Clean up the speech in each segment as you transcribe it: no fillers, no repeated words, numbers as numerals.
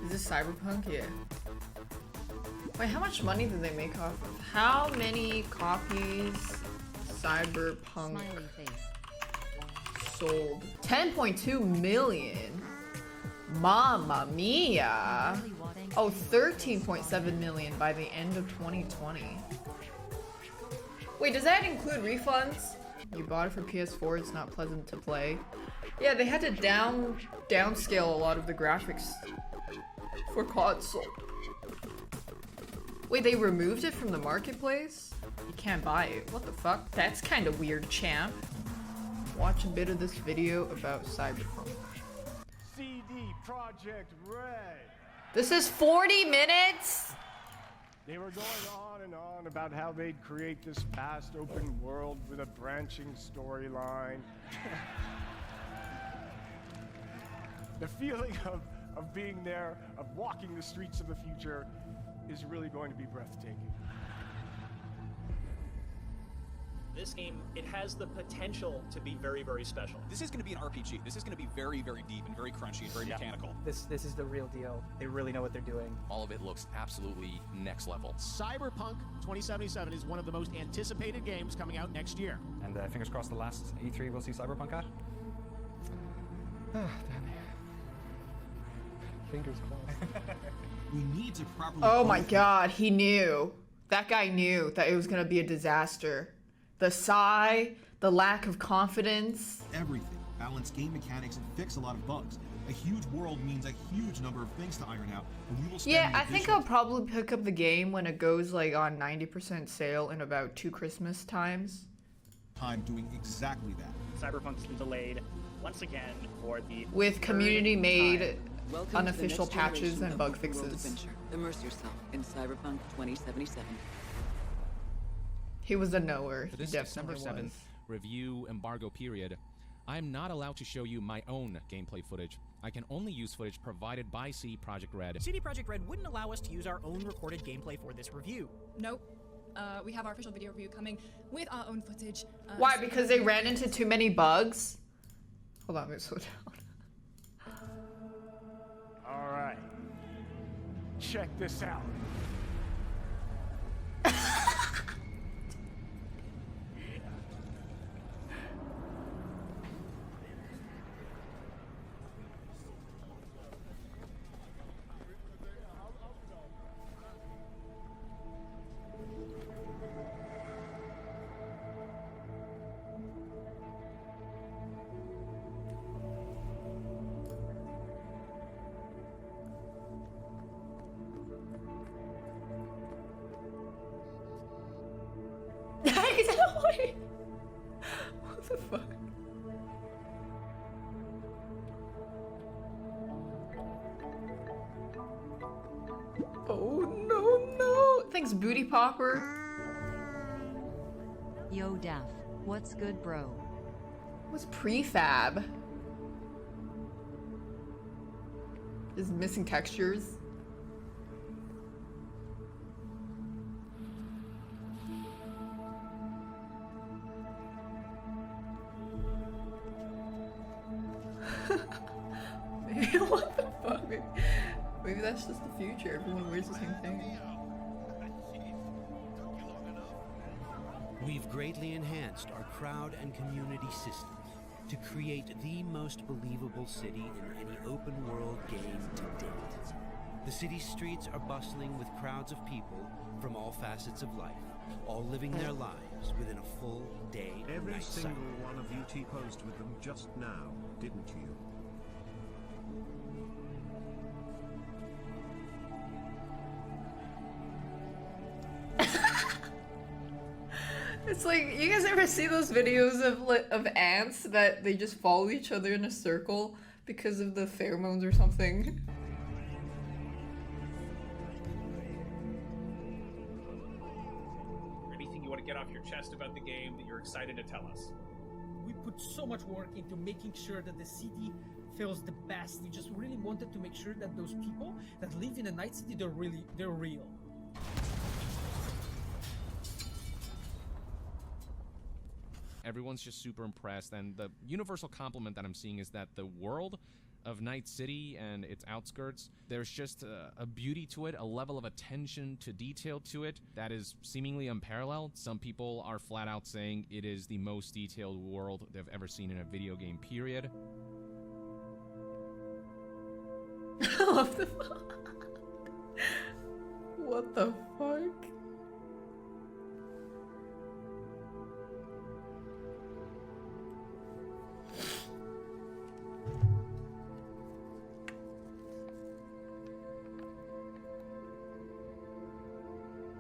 Is this Cyberpunk? Yeah. Wait, how much money did they make off of? How many copies Cyberpunk sold? 10.2 million. Mamma mia. Oh, 13.7 million by the end of 2020. Wait, does that include refunds? You bought it for PS4, it's not pleasant to play. Yeah, they had to downscale a lot of the graphics for console. Wait, they removed it from the marketplace? You can't buy it. What the fuck? That's kind of weird, champ. Watch a bit of this video about Cyberpunk. CD Projekt Red. This is 40 minutes? They were going on and on about how they'd create this vast open world with a branching storyline. The feeling of being there, of walking the streets of the future, is really going to be breathtaking. This game, it has the potential to be very, very special. This is going to be an RPG. This is going to be very, very deep and very crunchy and very mechanical. This is the real deal. They really know what they're doing. All of it looks absolutely next level. Cyberpunk 2077 is one of the most anticipated games coming out next year. And fingers crossed the last E3 we'll see Cyberpunk at. Fingers crossed. We need to properly. Oh my god, he knew. That guy knew that it was gonna be a disaster. The sigh, the lack of confidence. Everything. Balance game mechanics and fix a lot of bugs. A huge world means a huge number of things to iron out, and we will spend. Yeah, I think I'll probably pick up the game when it goes like on 90% sale in about 2 Christmas times. Time doing exactly that. Cyberpunk's been delayed once again for the with community-made unofficial patches and bug fixes. Immerse yourself in Cyberpunk 2077. He was a knower. For this December 7th review embargo period, I am not allowed to show you my own gameplay footage. I can only use footage provided by CD Projekt Red. CD Projekt Red wouldn't allow us to use our own recorded gameplay for this review. Nope. We have our official video review coming with our own footage. Why? Because they ran into too many bugs? Hold on, let me slow down. All right. Check this out. Exactly. What the fuck? Oh no. Thanks, Booty Popper. Yo, daph. What's good, bro? What's prefab? Is missing textures? What the fuck? Maybe that's just the future. Everyone wears the same thing. We've greatly enhanced our crowd and community systems to create the most believable city in any open world game to date. The city's streets are bustling with crowds of people from all facets of life, all living their lives within a full day and Every night single cycle. one of you T-posed with them just now, didn't you? It's like, you guys ever see those videos of ants that they just follow each other in a circle because of the pheromones or something? Anything you want to get off your chest about the game that you're excited to tell us? We put so much work into making sure that the city feels the best. We just really wanted to make sure that those people that live in a night city, they're real. Everyone's just super impressed, and the universal compliment that I'm seeing is that the world of Night City and its outskirts. There's just a beauty to it, a level of attention to detail to it that is seemingly unparalleled. Some people are flat out saying it is the most detailed world they've ever seen in a video game, period. What the fuck? What the fuck?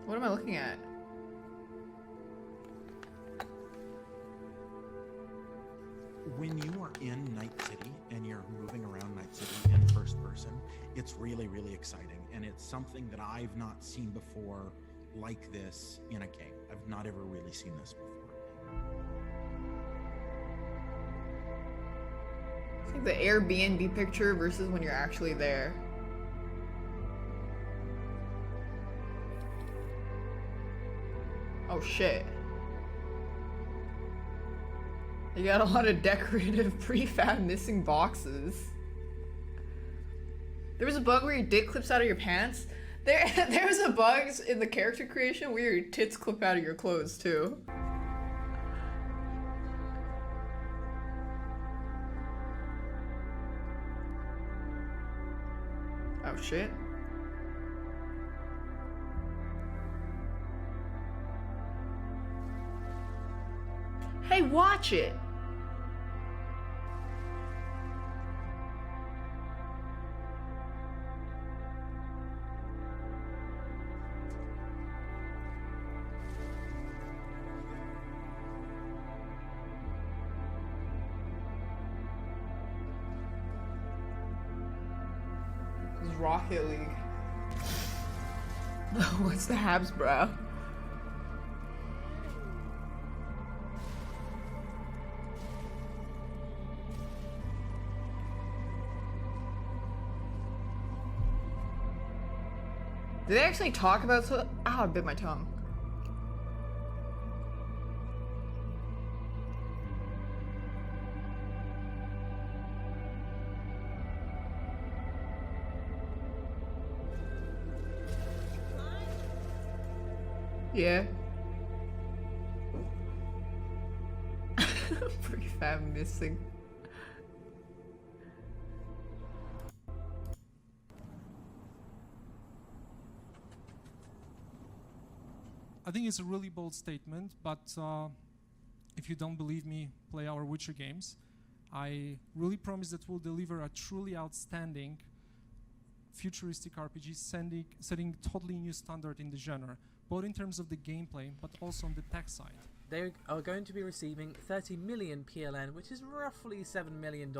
What am I looking at? When you are in Night City and you're moving around Night City in first person, it's really, really exciting. And it's something that I've not seen before like this in a game. I've not ever really seen this before. It's like the Airbnb picture versus when you're actually there. Oh shit. You got a lot of decorative prefab missing boxes. There was a bug where your dick clips out of your pants. There was a bug in the character creation where your tits clip out of your clothes too. Oh shit. Hey, watch it! This is Rocket League. What's the Habs, bro? Did they actually talk about so? Ow, I bit my tongue. Yeah. Prefab missing. I think it's a really bold statement, but if you don't believe me, play our Witcher games. I really promise that we'll deliver a truly outstanding futuristic RPG, setting totally new standard in the genre, both in terms of the gameplay, but also on the tech side. They are going to be receiving 30 million PLN, which is roughly $7 million.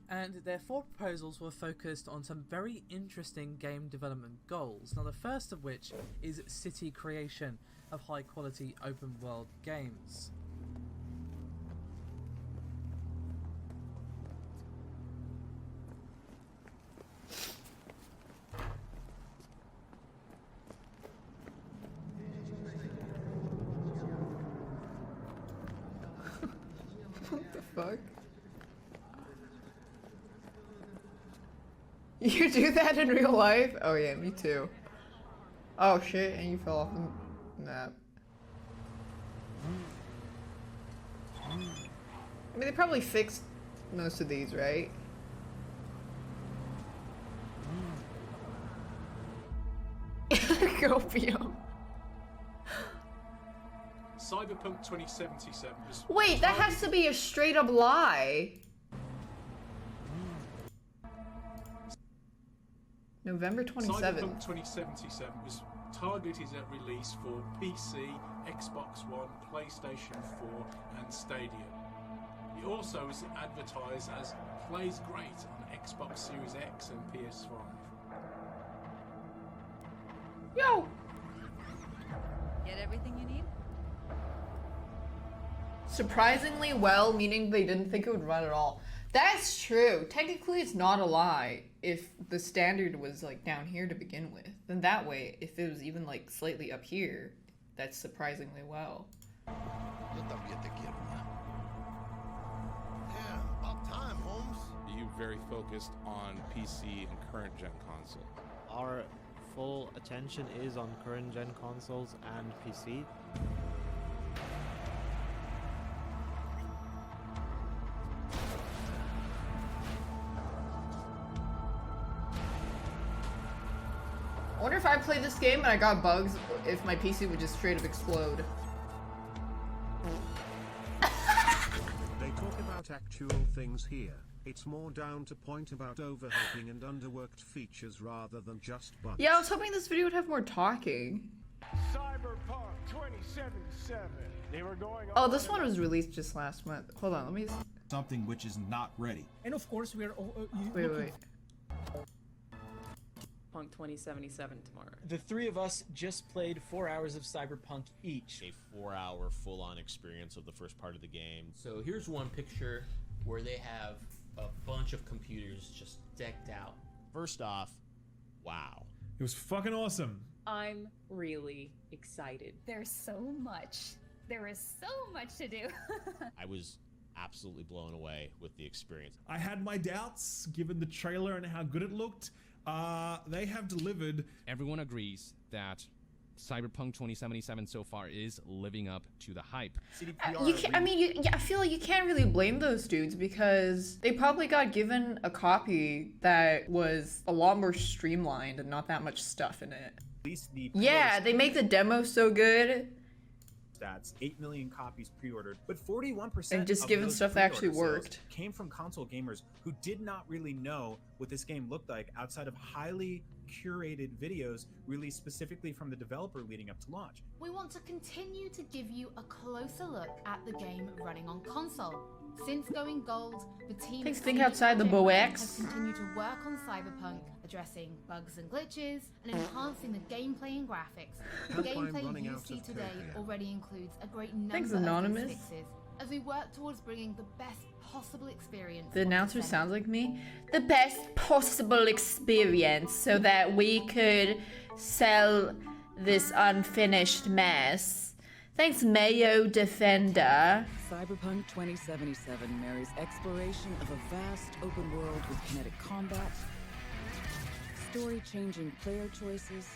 And their 4 proposals were focused on some very interesting game development goals. Now, the first of which is city creation of high quality open world games. What the fuck? You do that in real life? Oh yeah, me too. Oh shit, and you fell off the map. I mean, they probably fixed most of these, right? Copium. Cyberpunk 2077 was... Wait, that has to be a straight up lie. November 27th. Cyberpunk 2077 was targeted at release for PC, Xbox One, PlayStation 4 and Stadia. It also was advertised as plays great on Xbox Series X and PS5. Yo! Get everything you need? Surprisingly well, meaning they didn't think it would run at all. That's true. Technically, it's not a lie if the standard was like down here to begin with. Then that way, if it was even like slightly up here, that's surprisingly well. Yeah, about time, Holmes. You very focused on PC and current gen console. Our full attention is on current gen consoles and PC. I wonder if I played this game and I got bugs, if my PC would just straight up explode. They talk about actual things here. It's more down to point about overhyping and underworked features rather than just bugs. Yeah, I was hoping this video would have more talking. Cyberpunk 2077. They were going Oh, this one was released just last month. Hold on, let me... Something which is not ready. And of course, we are. Wait. Punk 2077 tomorrow. The three of us just played 4 hours of Cyberpunk each. A 4-hour full-on experience of the first part of the game. So here's one picture where they have a bunch of computers just decked out. First off, wow. It was fucking awesome. I'm really excited. There's so much. There is so much to do. I was absolutely blown away with the experience. I had my doubts given the trailer and how good it looked. They have delivered. Everyone agrees that Cyberpunk 2077 so far is living up to the hype. I feel like you can't really blame those dudes because they probably got given a copy that was a lot more streamlined and not that much stuff in it. At least Yeah, they make the demo so good. Stats, 8 million copies pre-ordered, but 41% And just of given those stuff that actually pre-order sales worked. came from console gamers who did not really know what this game looked like outside of highly curated videos released specifically from the developer leading up to launch. We want to continue to give you a closer look at the game running on console. Since going gold, the team Thanks, think outside the Box. has continued to work on Cyberpunk, addressing bugs and glitches, and enhancing the gameplay and graphics. The Hope I'm gameplay running you out see of today code here. already includes a great number Thanks, of Anonymous. these fixes, as we work towards bringing the best possible experience. The on announcer December. sounds like me. The best possible experience so that we could sell this unfinished mess. Thanks, Mayo Defender. Cyberpunk 2077 marries exploration of a vast open world with kinetic combat, story-changing player choices,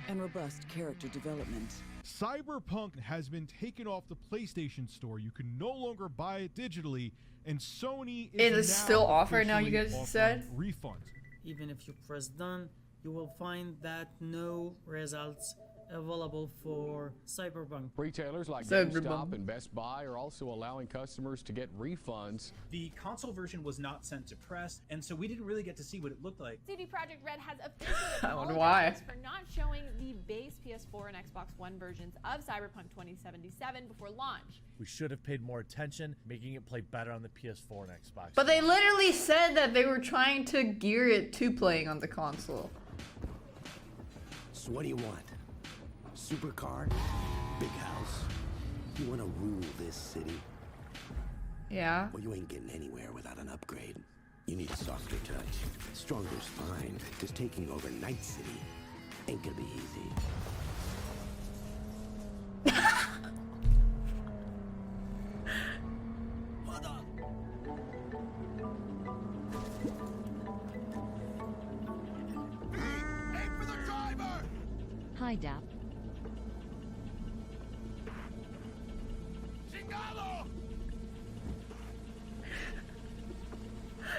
and robust character development. Cyberpunk has been taken off the PlayStation Store. You can no longer buy it digitally, and Sony It is now still off right now, you officially guys offering said? refunds. Even if you press done, you will find that no results available for Cyberpunk. Retailers like Cyberpunk. GameStop and Best Buy are also allowing customers to get refunds. The console version was not sent to press, and so we didn't really get to see what it looked like. CD Projekt Red has officially I wonder why. apologized for not showing the base PS4 and Xbox One versions of Cyberpunk 2077 before launch. We should have paid more attention, making it play better on the PS4 and Xbox. But they literally said that they were trying to gear it to playing on the console. So what do you want? Supercar? Big house? You want to rule this city? Yeah. Well, you ain't getting anywhere without an upgrade. You need a softer touch. Stronger's fine, because taking over Night City ain't gonna be easy. Hold on. Aim for the driver! Hi, daph.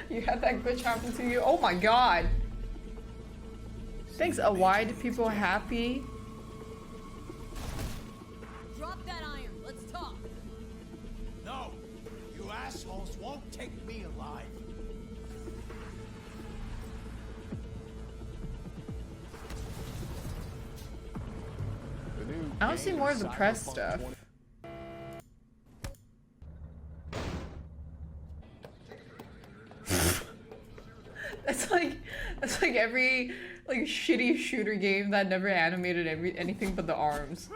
You had that glitch happen to you? Oh my god. Thanks, why do people happy? Drop that iron. Let's talk. No, you assholes won't take me alive. I want to see more of the press stuff. That's like every shitty shooter game that never animated anything but the arms.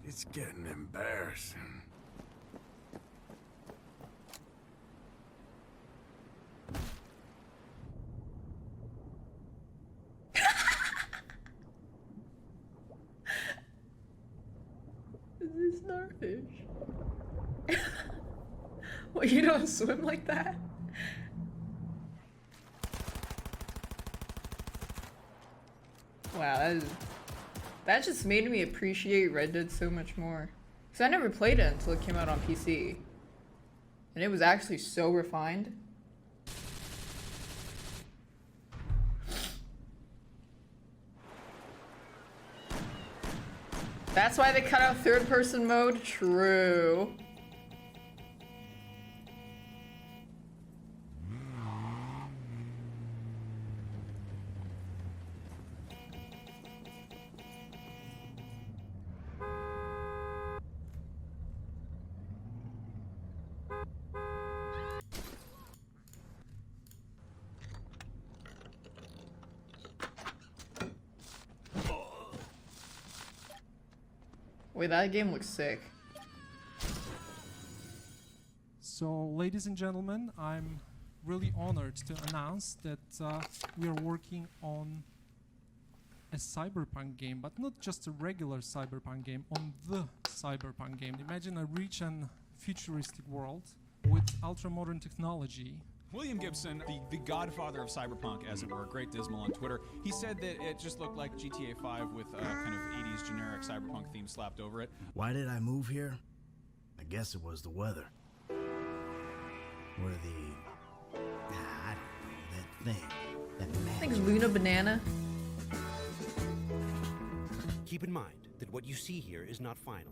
It's getting embarrassing. It's starfish. Well, you don't swim like that? Wow, that just made me appreciate Red Dead so much more. Because I never played it until it came out on PC. And it was actually so refined. That's why they cut out third-person mode? True. Wait, that game looks sick. So, ladies and gentlemen, I'm really honored to announce that we are working on a Cyberpunk game, but not just a regular Cyberpunk game, on the Cyberpunk game. Imagine a rich and futuristic world with ultra-modern technology. William Gibson, the godfather of Cyberpunk, as it were, Great Dismal on Twitter, he said that it just looked like GTA 5 with a kind of 80s generic Cyberpunk theme slapped over it. Why did I move here? I guess it was the weather. Or the... I don't know, that thing. That I magic. think it's Luna Banana. Keep in mind that what you see here is not final.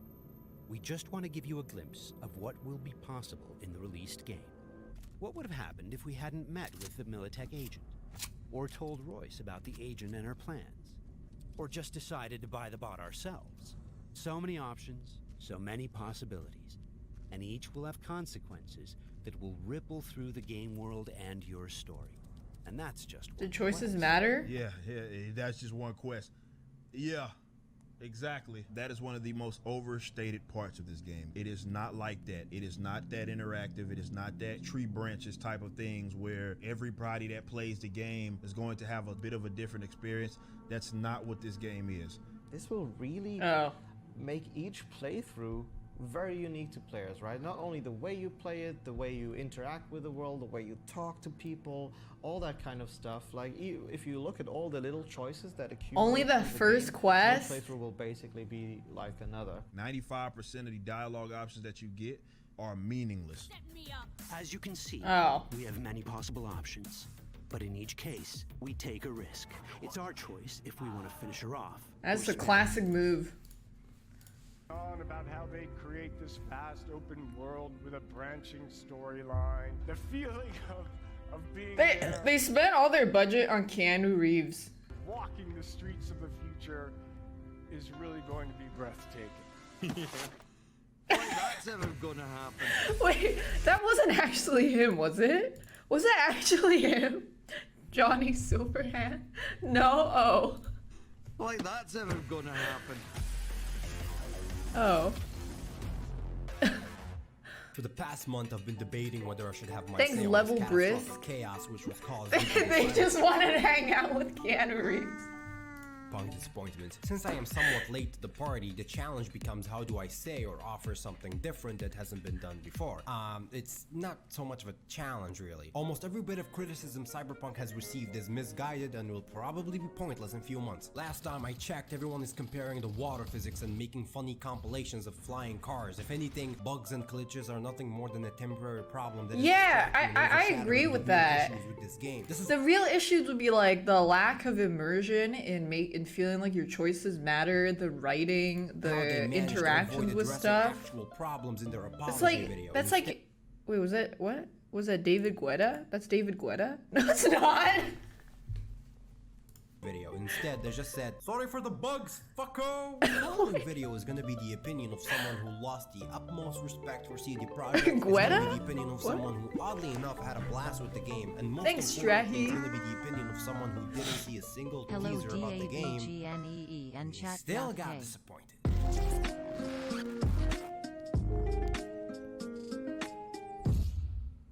We just want to give you a glimpse of what will be possible in the released game. What would have happened if we hadn't met with the Militech agent? Or told Royce about the agent and her plans? Or just decided to buy the bot ourselves? So many options, so many possibilities. And each will have consequences that will ripple through the game world and your story. And that's just one Do choices quest. matter? Yeah, that's just one quest. Yeah, exactly. That is one of the most overstated parts of this game. It is not like that. It is not that interactive. It is not that tree branches type of things where everybody that plays the game is going to have a bit of a different experience. That's not what this game is. This will really make each playthrough very unique to players, right? Not only the way you play it, the way you interact with the world, the way you talk to people, all that kind of stuff. Like, if you look at all the little choices that accumulate, Only the first quest? one playthrough will basically be like another. 95% of the dialogue options that you get are meaningless. As you can see, Oh. we have many possible options. But in each case, we take a risk. It's our choice if we want to finish her off. That's the classic move. On about how they create this vast open world with a branching storyline. The feeling of being They spent all their budget on Keanu Reeves. walking the streets of the future is really going to be breathtaking. That's never gonna happen. Wait, that wasn't actually him, was it? Was that actually him? Johnny Silverhand? No? Oh. Like that's never gonna happen. Oh. For the past month, I've been debating whether I should have my Thanks, say on Level this Brisk. catastrophic chaos which was caused. They just wanted to hang out with Keanu Reeves. Disappointment. Since I am somewhat late to the party, the challenge becomes how do I say or offer something different that hasn't been done before. It's not so much of a challenge really. Almost every bit of criticism Cyberpunk has received is misguided and will probably be pointless in a few months. Last time I checked, everyone is comparing the water physics and making funny compilations of flying cars. If anything, bugs and glitches are nothing more than a temporary problem that Yeah, is I agree with that. with this game. The real issues would be like the lack of immersion in feeling like your choices matter, the writing, the interactions with stuff. Problems in their It's like that's like, wait, was that what? Was that David Guetta? That's David Guetta? No, it's not. Video. Instead, they just said, sorry for the bugs, fucko! The following video is gonna be the opinion of someone who lost the utmost respect for CD Projekt. It's Guetta? gonna be the opinion of someone who, oddly enough, had a blast with the game. And most Thanks, importantly, Strahi. it's gonna be the opinion of someone who didn't see a single teaser about the game. and chat. Still got disappointed.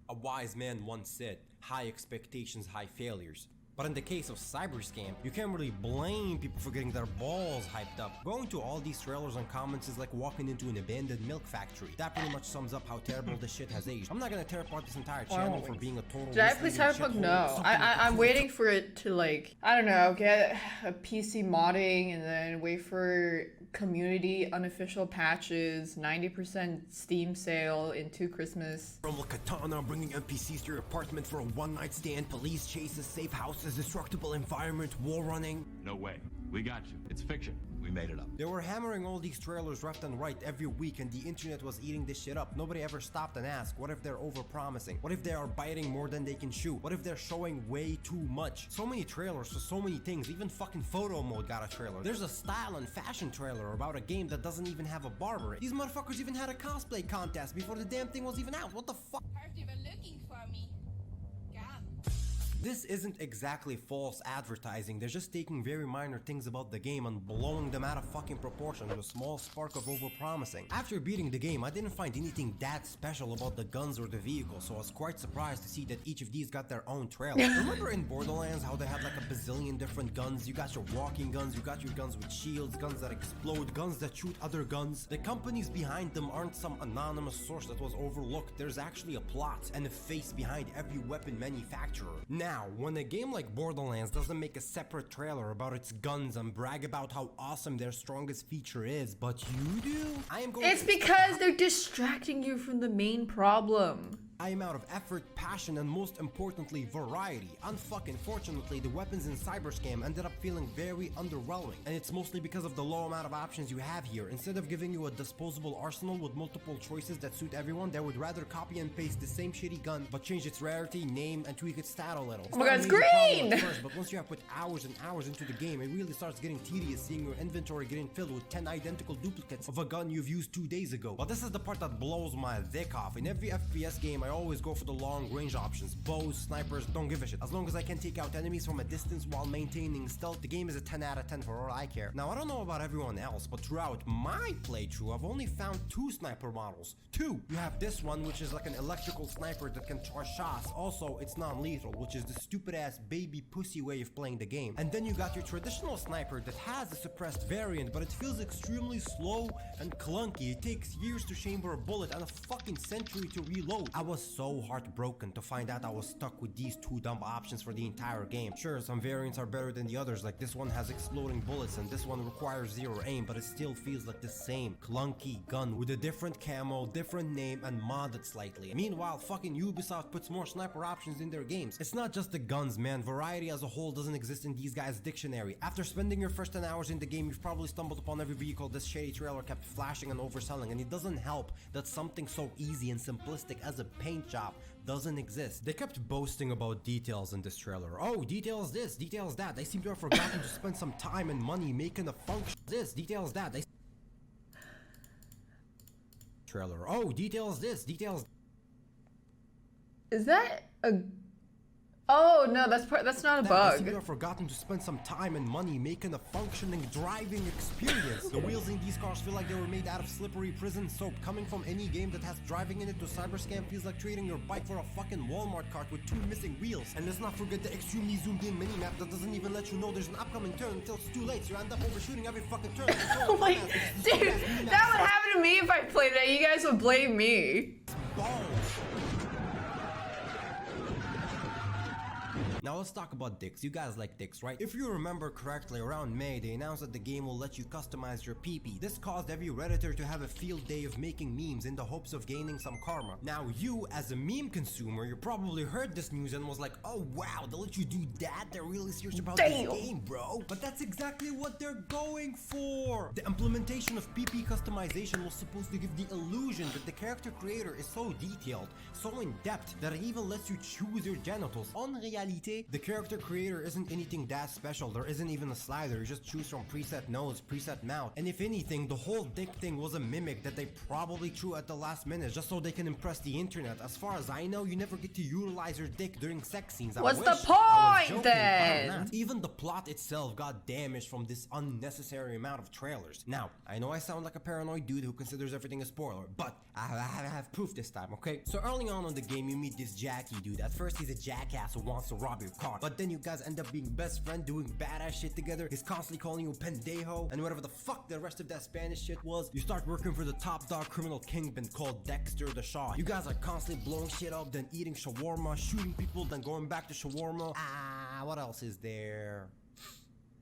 A wise man once said, high expectations, high failures. But in the case of Cyberscam, you can't really blame people for getting their balls hyped up. Going to all these trailers and comments is like walking into an abandoned milk factory. That pretty much sums up how terrible this shit has aged. I'm not gonna tear apart this entire channel for being a total Did I play Cyberpunk? No. I'm waiting for it to, like, I don't know, get a PC modding and then wait for community unofficial patches, 90% Steam sale into Christmas. From a katana, bringing NPCs to your apartment for a one-night stand, police chases, safe houses, destructible environment, wall running. No way. We got you. It's fiction. We made it up. They were hammering all these trailers left and right every week, and the internet was eating this shit up. Nobody ever stopped and asked, what if they're overpromising? What if they are biting more than they can chew? What if they're showing way too much? So many trailers for so many things. Even fucking photo mode got a trailer. There's a style and fashion trailer about a game that doesn't even have a barber. These motherfuckers even had a cosplay contest before the damn thing was even out. What the fuck? Aren't even looking for me. This isn't exactly false advertising. They're just taking very minor things about the game and blowing them out of fucking proportion with a small spark of overpromising. After beating the game, I didn't find anything that special about the guns or the vehicle, so I was quite surprised to see that each of these got their own trailer. Remember in Borderlands how they had like a bazillion different guns? You got your walking guns, you got your guns with shields, guns that explode, guns that shoot other guns. The companies behind them aren't some anonymous source that was overlooked. There's actually a plot and a face behind every weapon manufacturer. Now, when a game like Borderlands doesn't make a separate trailer about its guns and brag about how awesome their strongest feature is, but you do, I am going It's because they're distracting you from the main problem. I am out of effort, passion, and most importantly, variety. Unfucking fortunately, the weapons in Cyberscam ended up feeling very underwhelming, and it's mostly because of the low amount of options you have here. Instead of giving you a disposable arsenal with multiple choices that suit everyone, they would rather copy and paste the same shitty gun, but change its rarity, name, and tweak its stat a little. Oh my god, it's green! First, but once you have put hours and hours into the game, it really starts getting tedious seeing your inventory getting filled with 10 identical duplicates of a gun you've used 2 days ago. But this is the part that blows my dick off. In every FPS game, I always go for the long range options. Bows, snipers, don't give a shit. As long as I can take out enemies from a distance while maintaining stealth, the game is a 10 out of 10 for all I care. Now, I don't know about everyone else, but throughout my playthrough, I've only found 2 sniper models. 2! You have this one, which is like an electrical sniper that can charge shots. Also, it's non-lethal, which is the stupid ass baby pussy way of playing the game. And then you got your traditional sniper that has a suppressed variant, but it feels extremely slow and clunky. It takes years to chamber a bullet and a fucking century to reload. I was so heartbroken to find out I was stuck with these 2 dumb options for the entire game. Sure, some variants are better than the others, like this one has exploding bullets and this one requires 0 aim, but it still feels like the same clunky gun with a different camo, different name, and modded slightly. Meanwhile, fucking Ubisoft puts more sniper options in their games. It's not just the guns, man. Variety as a whole doesn't exist in these guys' dictionary. After spending your first 10 hours in the game, you've probably stumbled upon every vehicle this shady trailer kept flashing and overselling, and it doesn't help that something so easy and simplistic as a paint job doesn't exist. They kept boasting about details in this trailer. Oh, details this, details that. They seem to have forgotten to spend some time and money making a function. This, details that. They trailer. Oh, details this, details. Is that a... Oh no, that's not a bug. They seem to have forgotten to spend some time and money making a functioning driving experience. The wheels in these cars feel like they were made out of slippery prison soap. Coming from any game that has driving in it to Cyberscam feels like trading your bike for a fucking Walmart cart with 2 missing wheels. And let's not forget the extremely zoomed in minimap that doesn't even let you know there's an upcoming turn until it's too late, so you end up overshooting every fucking turn. Oh my... Dude, that would happen to me if I played that. You guys would blame me. Balls. Now let's talk about dicks. You guys like dicks, right? If you remember correctly, around May, they announced that the game will let you customize your PP. This caused every Redditor to have a field day of making memes in the hopes of gaining some karma. Now you, as a meme consumer, you probably heard this news and was like, oh wow, they let you do that? They're really serious about this game, bro. But that's exactly what they're going for. The implementation of PP customization was supposed to give the illusion that the character creator is so detailed, so in depth, that it even lets you choose your genitals. En reality, the character creator isn't anything that special. There isn't even a slider. You just choose from preset nose, preset mouth. And if anything, the whole dick thing was a mimic that they probably threw at the last minute just so they can impress the internet. As far as I know, you never get to utilize your dick during sex scenes. What's the point then? Even the plot itself got damaged from this unnecessary amount of trailers. Now, I know I sound like a paranoid dude who considers everything a spoiler, but I have proof this time, okay? So early on in the game, you meet this Jackie dude. At first, he's a jackass who wants to rob your car. But then you guys end up being best friend, doing badass shit together. He's constantly calling you pendejo and whatever the fuck the rest of that Spanish shit was. You start working for the top dog criminal kingpin called Dexter the Shaw. You guys are constantly blowing shit up, then eating shawarma, shooting people, then going back to shawarma. What else is there?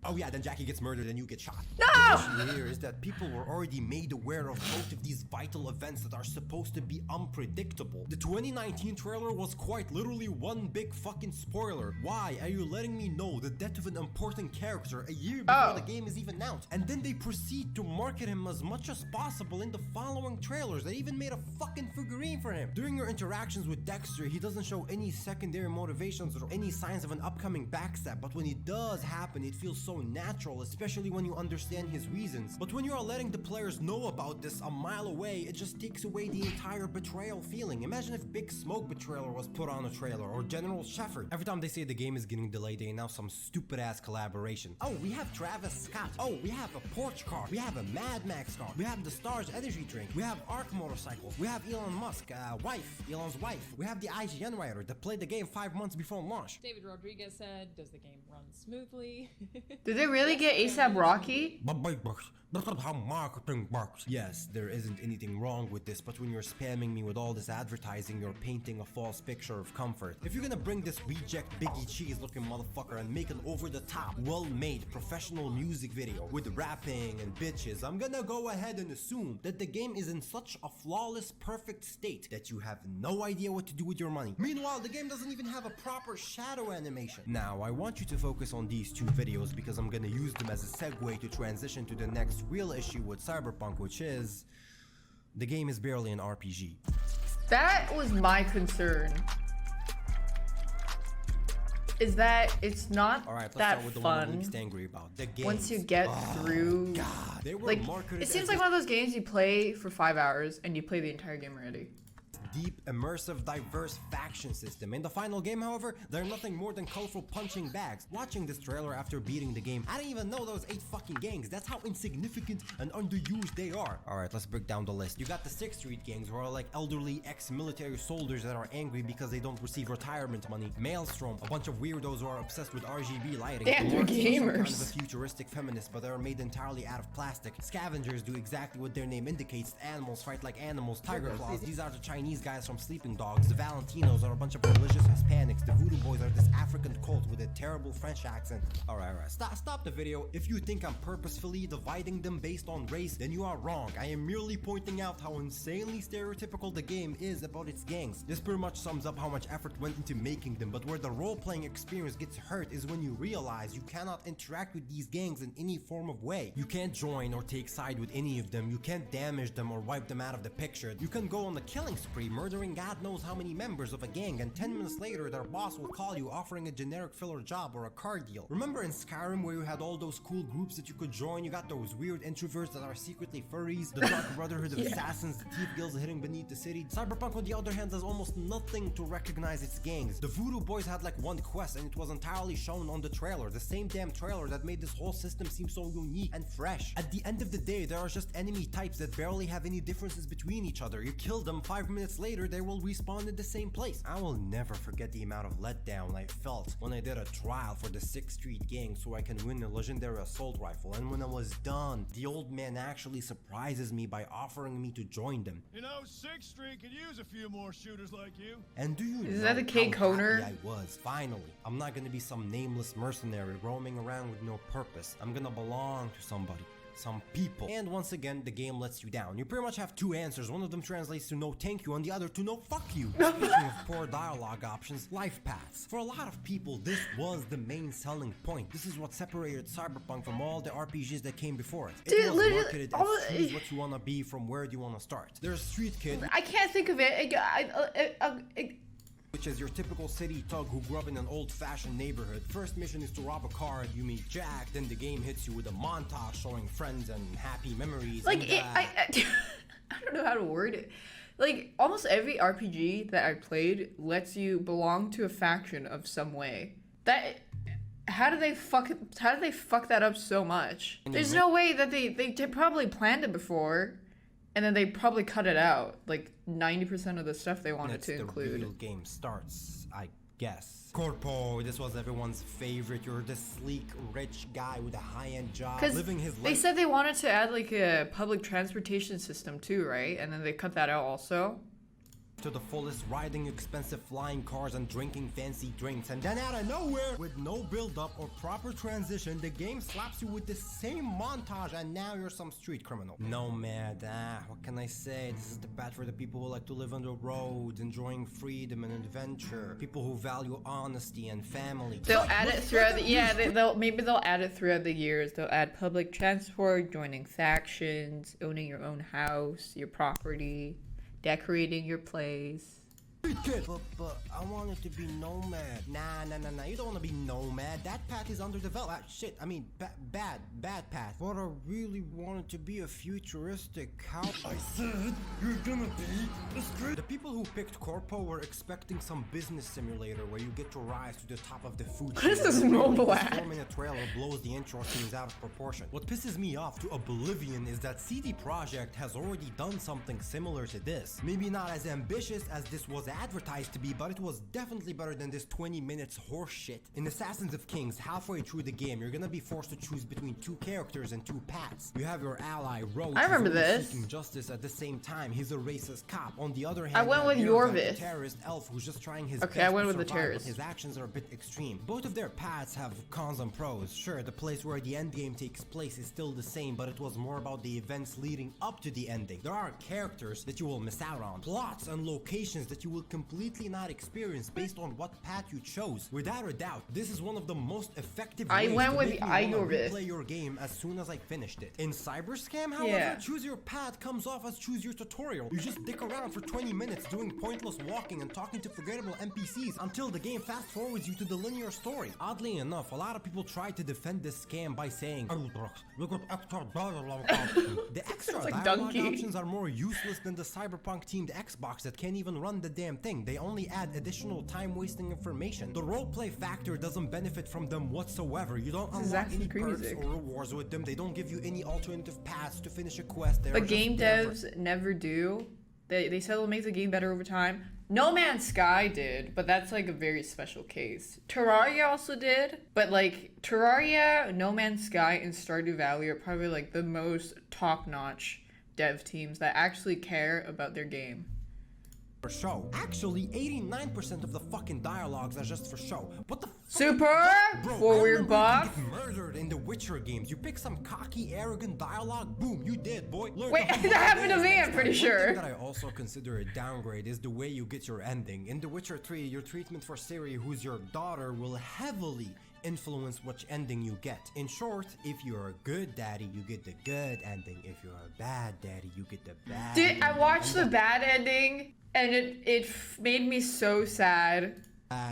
Oh yeah, then Jackie gets murdered and you get shot. No! The issue here is that people were already made aware of both of these vital events that are supposed to be unpredictable. The 2019 trailer was quite literally one big fucking spoiler. Why are you letting me know the death of an important character a year before the game is even out? And then they proceed to market him as much as possible in the following trailers. They even made a fucking figurine for him. During your interactions with Dexter, he doesn't show any secondary motivations or any signs of an upcoming backstab, but when it does happen, it feels so natural, especially when you understand his reasons. But when you are letting the players know about this a mile away, it just takes away the entire betrayal feeling. Imagine if Big Smoke Betrayal was put on a trailer, or General Shepard. Every time they say the game is getting delayed, they announce some stupid ass collaboration. Oh, we have Travis Scott. Oh, we have a Porsche car. We have a Mad Max car. We have the Stars energy drink. We have ARC motorcycles. We have Elon Musk, Elon's wife. We have the IGN writer that played the game 5 months before launch. David Rodriguez said, does the game run smoothly? Did they really get ASAP Rocky? That's not how marketing works. Yes, there isn't anything wrong with this, but when you're spamming me with all this advertising, you're painting a false picture of comfort. If you're gonna bring this reject Biggie Cheese looking motherfucker and make an over-the-top, well-made professional music video with rapping and bitches, I'm gonna go ahead and assume that the game is in such a flawless, perfect state that you have no idea what to do with your money. Meanwhile, the game doesn't even have a proper shadow animation. Now, I want you to focus on these two videos because I'm gonna use them as a segue to transition to the next real issue with Cyberpunk, which is the game is barely an RPG. That was my concern. Is that it's not let's that start with the fun one I'm least angry about. The game. once you get through. God, they were like marketed it seems as like this one of those games you play for 5 hours and you play the entire game already. Deep, immersive, diverse faction system. In the final game, however, they're nothing more than colorful punching bags. Watching this trailer after beating the game, I didn't even know those 8 fucking gangs. That's how insignificant and underused they are. Alright, let's break down the list. You got the 6th Street gangs, who are like elderly ex-military soldiers that are angry because they don't receive retirement money. Maelstrom, a bunch of weirdos who are obsessed with RGB lighting. Damn, they're gamers. Kind of a futuristic feminist, but they are made entirely out of plastic. Scavengers do exactly what their name indicates. Animals fight like animals. Tiger Claws, these are the Chinese guys from Sleeping Dogs. The Valentinos are a bunch of religious Hispanics. The Voodoo Boys are this African cult with a terrible French accent. Alright, stop the video. If you think I'm purposefully dividing them based on race, then you are wrong. I am merely pointing out how insanely stereotypical the game is about its gangs. This pretty much sums up how much effort went into making them, but where the role-playing experience gets hurt is when you realize you cannot interact with these gangs in any form of way. You can't join or take side with any of them. You can't damage them or wipe them out of the picture. You can go on the killing spree, murdering God knows how many members of a gang, and 10 minutes later their boss will call you offering a generic filler job or a car deal. Remember in Skyrim where you had all those cool groups that you could join? You got those weird introverts that are secretly furries, the Dark Brotherhood of Assassins, the Thief Guilds hidden beneath the city. Cyberpunk, on the other hand, has almost nothing to recognize its gangs. The Voodoo Boys had like one quest and it was entirely shown on the trailer, the same damn trailer that made this whole system seem so unique and fresh. At the end of the day, there are just enemy types that barely have any differences between each other. You kill them, 5 minutes later they will respawn in the same place. I will never forget the amount of letdown I felt when I did a trial for the 6th Street gang so I can win a legendary assault rifle, and when I was done, the old man actually surprises me by offering me to join them. You know, 6th Street could use a few more shooters like you. And do you Is know that a Kate how Koner? happy I was? Finally. I'm not gonna be some nameless mercenary roaming around with no purpose. I'm gonna belong to somebody. Some people. And once again, the game lets you down. You pretty much have 2 answers. One of them translates to no thank you and the other to no fuck you. Speaking of poor dialogue options, life paths. For a lot of people, this was the main selling point. This is what separated Cyberpunk from all the RPGs that came before it. It was marketed as choose what you want to be from where do you want to start. There's Street Kid. I can't think of it. Which is your typical city thug who grew up in an old-fashioned neighborhood. First mission is to rob a car, you meet Jack, then the game hits you with a montage showing friends and happy memories. Like, and, I don't know how to word it. Like, almost every RPG that I played lets you belong to a faction of some way. How do they fuck that up so much? There's no way that they probably planned it before. And then they probably cut it out, like 90% of the stuff they wanted to include. The real game starts, I guess. Corpo, this was everyone's favorite. You're the sleek, rich guy with a high-end job, living his life. They said they wanted to add like a public transportation system too, right? And then they cut that out also. To the fullest, riding expensive flying cars and drinking fancy drinks, and then out of nowhere, with no build-up or proper transition, the game slaps you with the same montage, and now you're some street criminal. Nomad, what can I say? This is the path for the people who like to live on the road, enjoying freedom and adventure. People who value honesty and family. They'll add it throughout the maybe they'll add it throughout the years. They'll add public transport, joining factions, owning your own house, your property, decorating your place. But I want it to be nomad. Nah, you don't want to be nomad. That path is underdeveloped. Shit, I mean, bad path. But I really want it to be a futuristic house. I said, you're gonna be a script. The people who picked Corpo were expecting some business simulator where you get to rise to the top of the food chain. What is this mobile ad? This 4-minute trailer blows the intro scenes out of proportion. What pisses me off to oblivion is that CD Projekt has already done something similar to this. Maybe not as ambitious as this was advertised to be, but it was definitely better than this 20 minutes horse shit. In Assassins of Kings, halfway through the game, you're gonna be forced to choose between two characters and two paths. You have your ally, Roach, I remember this. seeking justice at the same time. He's a racist cop. On the other hand, I went with a terrorist elf who's just trying his best I went to with the survive, terrorist. but his actions are a bit extreme. Both of their paths have cons and pros. Sure, the place where the end game takes place is still the same, but it was more about the events leading up to the ending. There are characters that you will miss out on, plots and locations that you will completely not experience based on what path you chose. Without a doubt, this is one of the most effective ways to make me wanna replay your game as soon as I finished it. In Cyberscam, however, choose your path comes off as choose your tutorial. You just dick around for 20 minutes doing pointless walking and talking to forgettable NPCs until the game fast forwards you to the linear story. Oddly enough, a lot of people try to defend this scam by saying, the extra dialogue options are more useless than the Cyberpunk teamed Xbox that can't even run the damn thing. They only add additional time-wasting information. The roleplay factor doesn't benefit from them whatsoever. You don't unlock any perks or rewards with them. They don't give you any alternative paths to finish a quest. But game devs never do. They said they'll make the game better over time. No Man's Sky did, but that's like a very special case. Terraria also did, but like Terraria, No Man's Sky, and Stardew Valley are probably like the most top-notch dev teams that actually care about their game. For show. Actually, 89% of the fucking dialogues are just for show. What the Super? For weird buff? You get murdered in the Witcher games. You pick some cocky, arrogant dialogue, boom, you dead, boy. Wait, that happened to me, I'm pretty sure. One thing that I also consider a downgrade is the way you get your ending. In The Witcher 3, your treatment for Ciri, who's your daughter, will heavily influence which ending you get. In short, if you're a good daddy, you get the good ending. If you're a bad daddy, you get the bad ending. I watched the bad ending, and it made me so sad.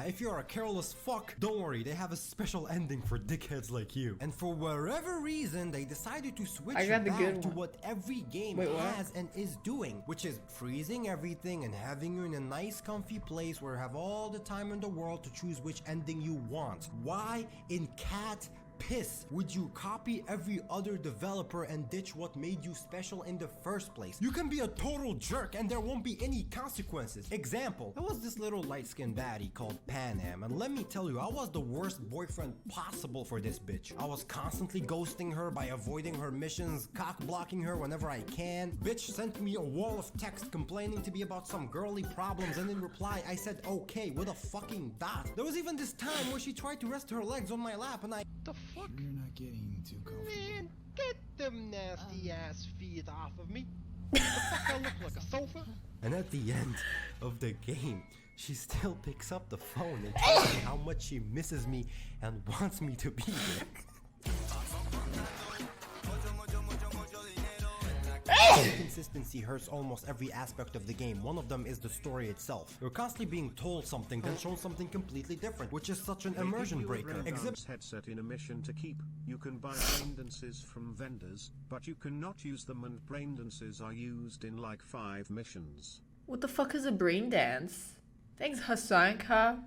If you're a careless fuck, don't worry, they have a special ending for dickheads like you. And for whatever reason, they decided to switch back to what every game has and is doing, which is freezing everything and having you in a nice comfy place where you have all the time in the world to choose which ending you want. Why in cat piss would you copy every other developer and ditch what made you special in the first place? You can be a total jerk and there won't be any consequences. Example, there was this little light-skinned baddie called Pan Am, and let me tell you, I was the worst boyfriend possible for this bitch. I was constantly ghosting her by avoiding her missions, cock-blocking her whenever I can. Bitch sent me a wall of text complaining to me about some girly problems, and in reply I said okay with a fucking dot. There was even this time where she tried to rest her legs on my lap and I... The fuck? You're not getting too comfortable. Man, get them nasty ass feet off of me. The fuck I look like a sofa? And at the end of the game, she still picks up the phone and tells me how much she misses me and wants me to be there. Inconsistency hurts almost every aspect of the game. One of them is the story itself. You're constantly being told something, then shown something completely different, which is such an immersion breaker. Headset in a mission to keep. You can buy brain dances from vendors, but you cannot use them, and brain dances are used in like 5 missions. What the fuck is a brain dance? Thanks, Hasanka.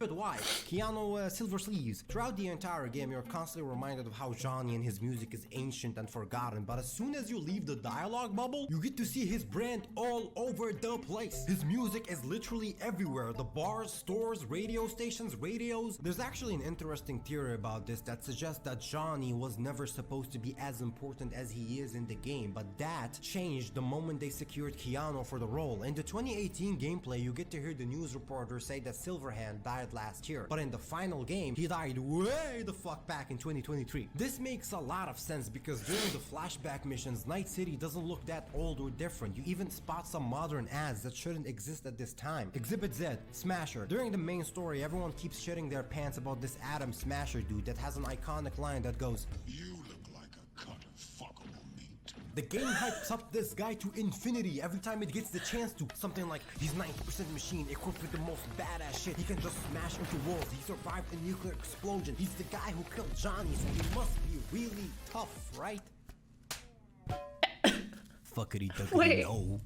But why? Keanu Silver Sleeves. Throughout the entire game, you're constantly reminded of how Johnny and his music is ancient and forgotten, but as soon as you leave the dialogue bubble, you get to see his brand all over the place. His music is literally everywhere. The bars, stores, radio stations, radios. There's actually an interesting theory about this that suggests that Johnny was never supposed to be as important as he is in the game, but that changed the moment they secured Keanu for the role. In the 2018 gameplay, you get to hear the news reporter say that Silverhand died last year, but in the final game, he died way the fuck back in 2023. This makes a lot of sense because during the flashback missions, Night City doesn't look that old or different. You even spot some modern ads that shouldn't exist at this time. Exhibit Z, Smasher. During the main story, everyone keeps shitting their pants about this Adam Smasher dude that has an iconic line that goes, "You look like a cut of fuckable meat." The game hypes up this guy to infinity every time it gets the chance to. Something like, he's 90% machine, equipped with the most badass shit. He can just smash into walls. He survived a nuclear explosion. He's the guy who killed Johnny, so he must be really tough, right? Fuckity duckity. Wait. No.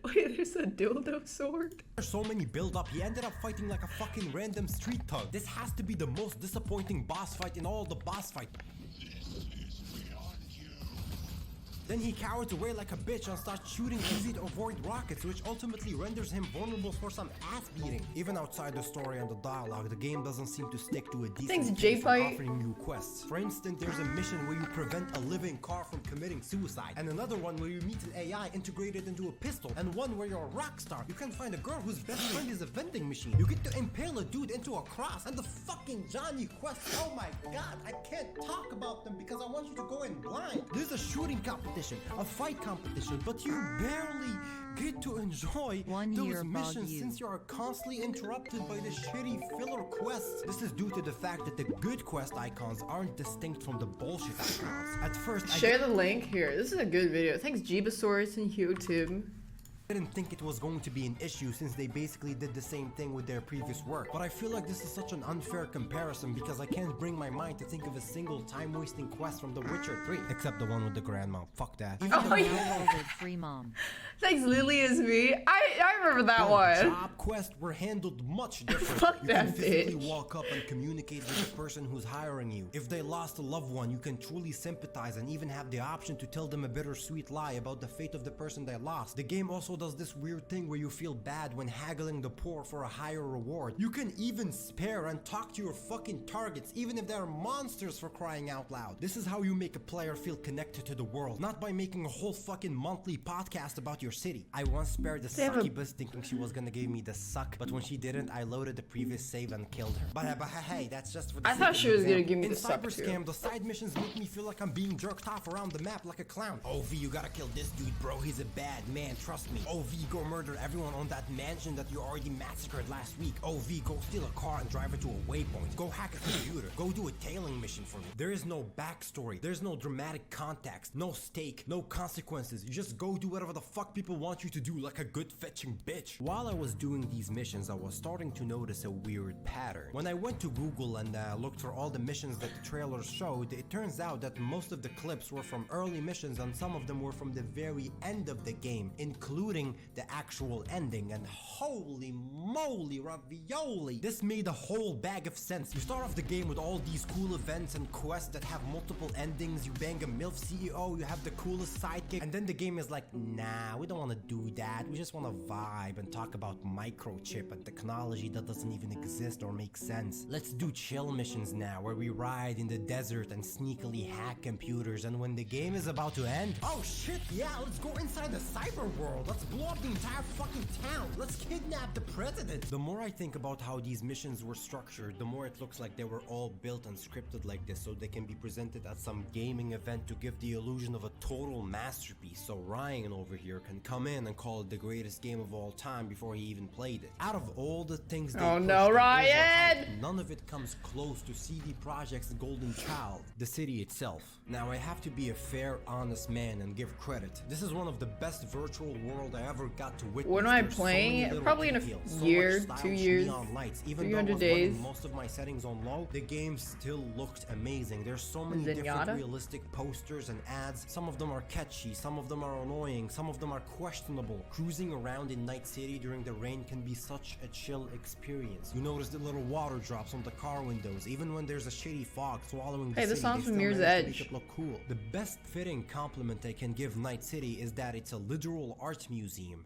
Wait, there's a dildo sword? There's so many build up, he ended up fighting like a fucking random street thug. This has to be the most disappointing boss fight in all the boss fight. Then he cowers away like a bitch and starts shooting easy to avoid rockets, which ultimately renders him vulnerable for some ass beating. Even outside the story and the dialogue, the game doesn't seem to stick to a decent pace for offering new quests. For instance, there's a mission where you prevent a living car from committing suicide, and another one where you meet an AI integrated into a pistol, and one where you're a rock star. You can find a girl whose best friend is a vending machine. You get to impale a dude into a cross, and the fucking Johnny quests. Oh my god, I can't talk about them because I want you to go in blind. There's a shooting competition, a fight competition, but you barely get to enjoy those missions since you are constantly interrupted by the shitty filler quests. This is due to the fact that the good quest icons aren't distinct from the bullshit icons. At first, share the link here. This is a good video. Thanks Jeebasaurus and YouTube. I didn't think it was going to be an issue since they basically did the same thing with their previous work, but I feel like this is such an unfair comparison because I can't bring my mind to think of a single time-wasting quest from The Witcher 3, except the one with the grandma. Fuck that. Free mom. Thanks Lily is me. I remember that one. Job quests were handled much different. Fuck you that can physically bitch. walk up and communicate with the person who's hiring you. If they lost a loved one, you can truly sympathize and even have the option to tell them a bittersweet lie about the fate of the person they lost. The game also does this weird thing where you feel bad when haggling the poor for a higher reward. You can even spare and talk to your fucking targets, even if they're monsters, for crying out loud. This is how you make a player feel connected to the world, not by making a whole fucking monthly podcast about your city. I once spared the succubus thinking she was gonna give me the suck, but when she didn't, I loaded the previous save and killed her. But hey, that's just for the I thought she was gonna give me in the suck too. Cyberscam, the side missions make me feel like I'm being jerked off around the map like a clown. OV, you gotta kill this dude, bro. He's a bad man, trust me. OV, go murder everyone on that mansion that you already massacred last week. OV, go steal a car and drive it to a waypoint. Go hack a computer. Go do a tailing mission for me. There is no backstory. There's no dramatic context. No stake. No consequences. You just go do whatever the fuck people want you to do like a good fetching bitch. While I was doing these missions, I was starting to notice a weird pattern. When I went to Google and looked for all the missions that the trailers showed, it turns out that most of the clips were from early missions and some of them were from the very end of the game, including the actual ending, and holy moly ravioli, this made a whole bag of sense. You start off the game with all these cool events and quests that have multiple endings. You bang a MILF CEO, you have the coolest sidekick, and then the game is like, nah, we don't want to do that. We just want to vibe and talk about microchip and technology that doesn't even exist or make sense. Let's do chill missions now, where we ride in the desert and sneakily hack computers, and when the game is about to end, oh shit, yeah, let's go inside the cyber world. Let's blow up the entire fucking town. Let's kidnap the president. The more I think about how these missions were structured, the more it looks like they were all built and scripted like this so they can be presented at some gaming event to give the illusion of a total masterpiece, so Ryan over here can come in and call it the greatest game of all time before he even played it. Out of all the things they pushed, Ryan! none of it comes close to CD Projekt's golden child, the city itself. Now I have to be a fair, honest man and give credit. This is one of the best virtual world world I ever got to witness. When am I There's so playing many it? little Probably in a details, so year, much 2 stylish years, neon lights. Even though I 300 was days. running most of my settings on low, the game still looked amazing. There's so many Zenyatta? different realistic posters and ads. Some of them are catchy, some of them are annoying, some of them are questionable. Cruising around in Night City during the rain can be such a chill experience. You notice the little water drops on the car windows, even when there's a shitty fog swallowing the Hey, this city, song's they from still Mirror's manage to Edge. make it look cool. The best fitting compliment I can give Night City is that it's a literal art museum.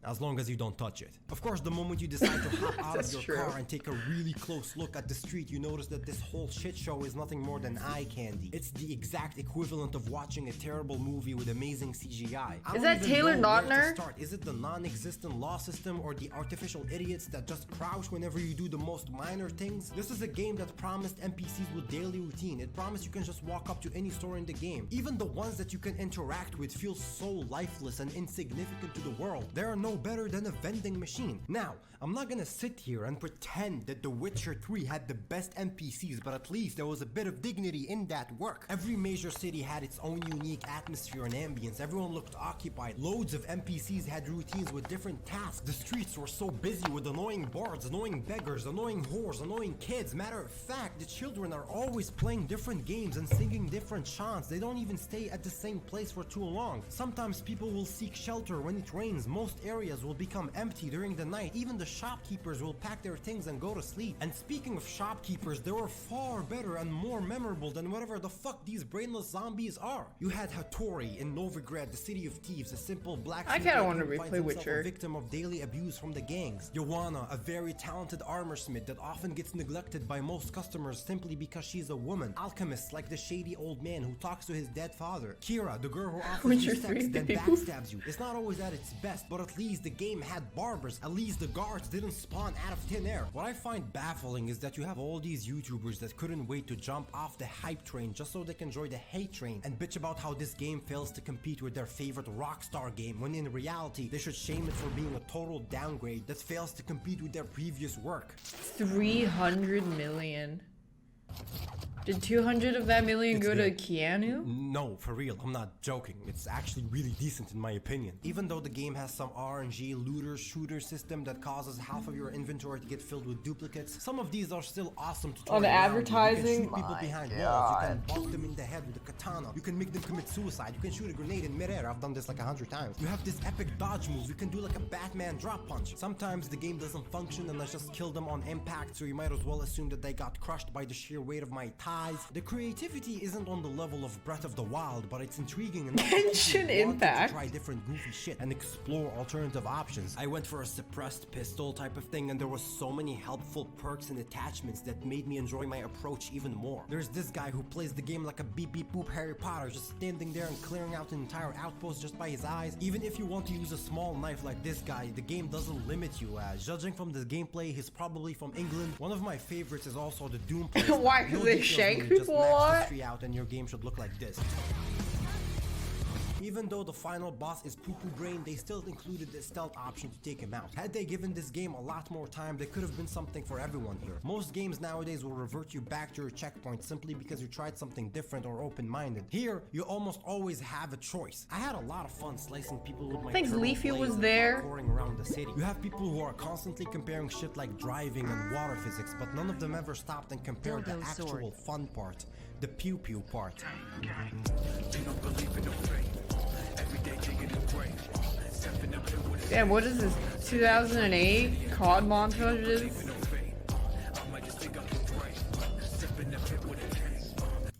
As long as you don't touch it. Of course, the moment you decide to hop out of That's your true. car and take a really close look at the street, you notice that this whole shit show is nothing more than eye candy. It's the exact equivalent of watching a terrible movie with amazing CGI. I Is don't that even Taylor know where to Lautner? start. Is it the non-existent law system or the artificial idiots that just crouch whenever you do the most minor things? This is a game that promised NPCs with daily routine. It promised you can just walk up to any store in the game. Even the ones that you can interact with feel so lifeless and insignificant to the world. They are no better than a vending machine. Now, I'm not gonna sit here and pretend that The Witcher 3 had the best NPCs, but at least there was a bit of dignity in that work. Every major city had its own unique atmosphere and ambience. Everyone looked occupied. Loads of NPCs had routines with different tasks. The streets were so busy with annoying bards, annoying beggars, annoying whores, annoying kids. Matter of fact, the children are always playing different games and singing different chants. They don't even stay at the same place for too long. Sometimes people will seek shelter when it rains. Most areas will become empty during the night. Even the shopkeepers will pack their things and go to sleep. And speaking of shopkeepers, they were far better and more memorable than whatever the fuck these brainless zombies are. You had Hattori in Novigrad, the city of thieves, a simple black I kinda wanna replay Witcher. a victim of daily abuse from the gangs. Joanna, a very talented armorsmith that often gets neglected by most customers simply because she's a woman. Alchemists like the shady old man who talks to his dead father. Kira, the girl who offers you Witcher sex 3 then people. backstabs you. It's not always at its best, but at least the game had barbers. At least the guards didn't spawn out of thin air. What I find baffling is that you have all these YouTubers that couldn't wait to jump off the hype train just so they can join the hate train and bitch about how this game fails to compete with their favorite Rockstar game, when in reality they should shame it for being a total downgrade that fails to compete with their previous work. 300 million. Did 200 of that million It's go to good. Keanu? No, for real, I'm not joking. It's actually really decent in my opinion. Even though the game has some RNG looter shooter system that causes half of your inventory to get filled with duplicates, some of these are still awesome to Oh, the toy around with. advertising? You can shoot people My behind walls, God. you can bump them in the head with a katana, you can make them commit suicide, you can shoot a grenade in midair. I've done this like 100 times. You have this epic dodge move, you can do like a Batman drop punch. Sometimes the game doesn't function and I just kill them on impact, so you might as well assume that they got crushed by the sheer weight of my thighs. The creativity isn't on the level of Breath of the Wild, but it's intriguing enough to Genshin make you want Impact. to try different goofy shit and explore alternative options. I went for a suppressed pistol type of thing, and there was so many helpful perks and attachments that made me enjoy my approach even more. There's this guy who plays the game like a beep beep boop Harry Potter, just standing there and clearing out an entire outpost just by his eyes. Even if you want to use a small knife like this guy, the game doesn't limit you. Judging from the gameplay, he's probably from England. One of my favorites is also the Doom plays. Why? 'Cause they details shank really, just people a max lot? history out and your game should look like this. Even though the final boss is poo-poo brain, they still included the stealth option to take him out. Had they given this game a lot more time, there could have been something for everyone here. Most games nowadays will revert you back to your checkpoint simply because you tried something different or open-minded. Here, you almost always have a choice. I had a lot of fun slicing people with my Thanks, turbo Leafy blades was and there. parkouring around the city. You have people who are constantly comparing shit like driving and water physics, but none of them ever stopped and compared the Dildo actual sword. fun part, the pew-pew part. Damn, what is this? 2008 COD montages?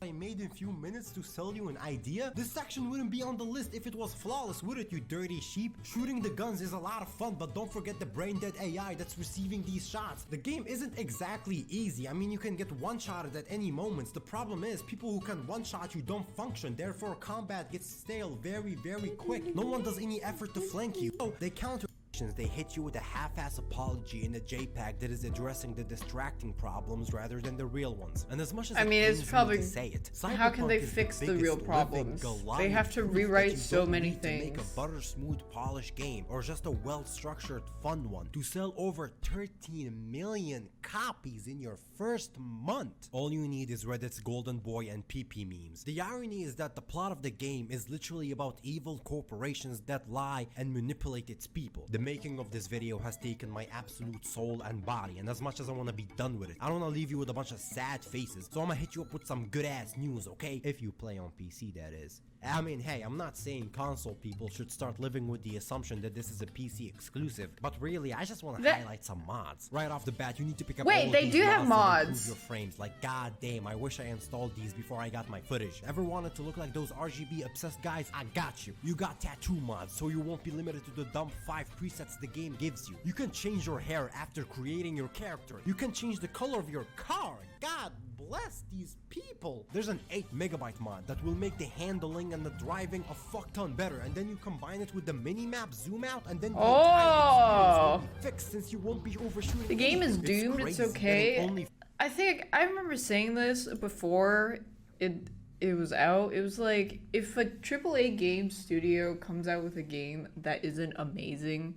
I made in few minutes to sell you an idea? This section wouldn't be on the list if it was flawless, would it, you dirty sheep? Shooting the guns is a lot of fun, but don't forget the brain-dead AI that's receiving these shots. The game isn't exactly easy. I mean, you can get one-shotted at any moment. The problem is, people who can one-shot you don't function, therefore combat gets stale very, very quick. No one does any effort to flank you, so they counter They hit you with a half-ass apology in a JPEG that is addressing the distracting problems rather than the real ones. And as much as I mean, it's probably, to say it, how can they fix the real problems? They have to rewrite so many things. To make a butter smooth polished game or just a well-structured fun one to sell over 13 million copies in your first month. All you need is Reddit's Golden Boy and PP memes. The irony is that the plot of the game is literally about evil corporations that lie and manipulate its people. The making of this video has taken my absolute soul and body, and as much as I want to be done with it, I don't want to leave you with a bunch of sad faces, so I'm gonna hit you up with some good ass news, okay? If you play on PC, that is. I mean, hey, I'm not saying console people should start living with the assumption that this is a PC exclusive, but really, I just want to highlight some mods. Right off the bat, you need to pick up all of they these do have mods that improve mods. your frames. Like, god damn, I wish I installed these before I got my footage. Ever wanted to look like those RGB obsessed guys? I got you. You got tattoo mods, so you won't be limited to the dumb 5 presets the game gives you. You can change your hair after creating your character. You can change the color of your car. God bless these people. There's an 8 megabyte mod that will make the handling and the driving a fuck ton better, and then you combine it with the mini-map zoom out, and then the entire experience will be fixed since you won't be overshooting. The game is doomed, it's okay. I think I remember saying this before it was out. It was like, if a AAA game studio comes out with a game that isn't amazing,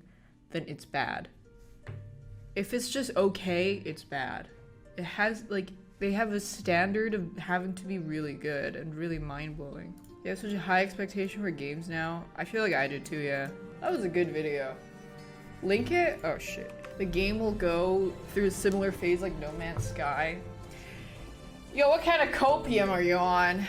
then it's bad. If it's just okay, it's bad. It has, like, they have a standard of having to be really good and really mind-blowing. They have such a high expectation for games now. I feel like I did too, yeah. That was a good video. Link it? Oh shit. The game will go through a similar phase like No Man's Sky. Yo, what kind of copium are you on?